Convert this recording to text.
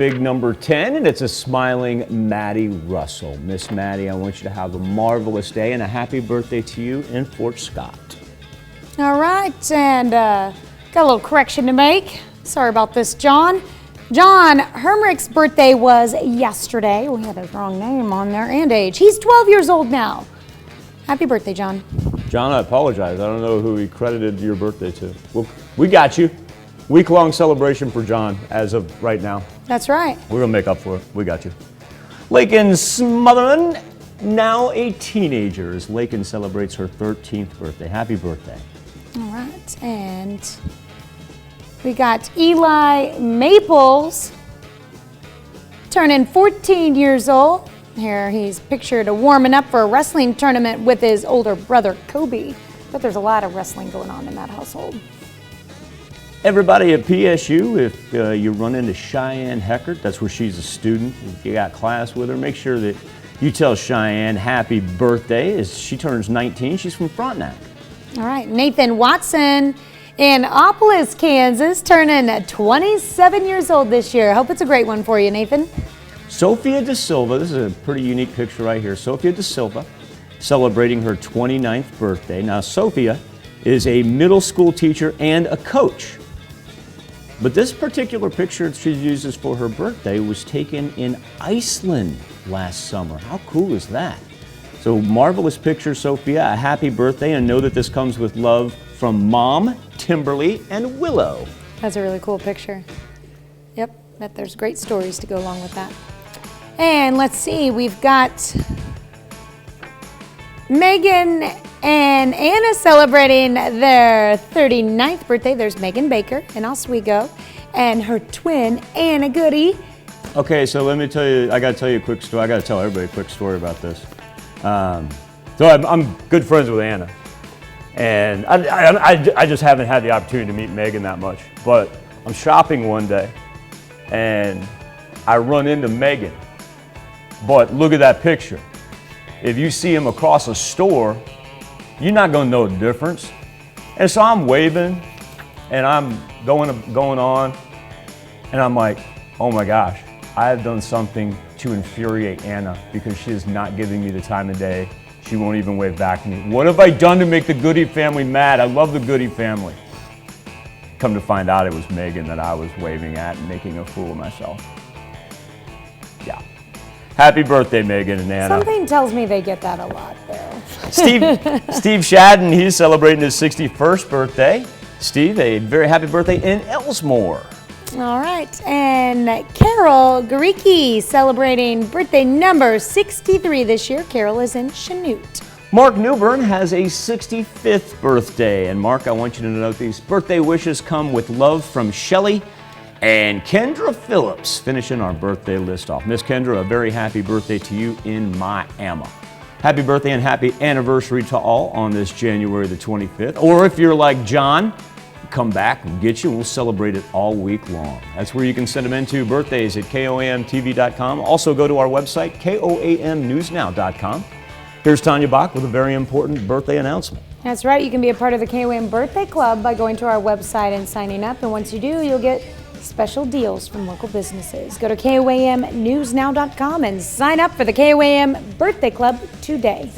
Big number 10, and it's a smiling Maddie Russell. Miss Maddie, I want you to have a marvelous day and a happy birthday to you in Fort Scott. All right, and got a little correction to make. Sorry about this, John. John Hermrich's birthday was yesterday. We had his wrong name on there and age. He's 12 years old now. Happy birthday, John. John, I apologize. I don't know who he credited your birthday to. Well, we got you. Week-long celebration for John as of right now. That's right. We're going to make up for it. We got you. Lakin Smotherman, now a teenager, as Lakin celebrates her 13th birthday. Happy birthday. All right, and we got Eli Maples turning 14 years old. Here he's pictured warming up for a wrestling tournament with his older brother, Kobe. But there's a lot of wrestling going on in that household. Everybody at PSU, if you run into Cheyenne Heckert, that's where she's a student, if you got class with her, make sure that you tell Cheyenne happy birthday as she turns 19. She's from Frontenac. All right, Nathan Watson in Annapolis, Kansas, turning 27 years old this year. Hope it's a great one for you, Nathan. Sofia de Silva, this is a pretty unique picture right here. Sofia de Silva celebrating her 29th birthday. Now, Sofia is a middle school teacher and a coach. But this particular picture she uses for her birthday was taken in Iceland last summer. How cool is that? So marvelous picture, Sofia. A happy birthday, and know that this comes with love from Mom, Timberly, and Willow. That's a really cool picture. Yep, bet there's great stories to go along with that. And let's see, we've got Megan and Anna celebrating their 39th birthday. There's Megan Baker in Oswego and her twin, Anna Goody. Okay, so let me tell you, I got to tell you a quick story. I got to tell everybody a quick story about this. So I'm good friends with Anna. And I just haven't had the opportunity to meet Megan that much. But I'm shopping one day and I run into Megan. But look at that picture. If you see him across a store, you're not going to know the difference. And so I'm waving and I'm going on and I'm like, oh my gosh, I have done something to infuriate Anna because she is not giving me the time of day. She won't even wave back to me. What have I done to make the Goody family mad? I love the Goody family. Come to find out it was Megan that I was waving at and making a fool of myself. Yeah. Happy birthday, Megan and Anna. Something tells me they get that a lot, though. Steve Shadden, he's celebrating his 61st birthday. Steve, a very happy birthday in Elsmore. All right, and Carol Garicki celebrating birthday number 63 this year. Carol is in Chanute. Mark Newbern has a 65th birthday. And Mark, I want you to note these birthday wishes come with love from Shelley and Kendra Phillips, finishing our birthday list off. Miss Kendra, a very happy birthday to you in Miami. Happy birthday and happy anniversary to all on this January the 25th. Or if you're like John, come back, we'll get you, and we'll celebrate it all week long. That's where you can send them into birthdays at KOAMTV.com. Also go to our website, KOAMNewsNow.com. Here's Tanya Bach with a very important birthday announcement. That's right, you can be a part of the KOAM Birthday Club by going to our website and signing up. And once you do, you'll get special deals from local businesses. Go to KOAMNewsNow.com and sign up for the KOAM Birthday Club today.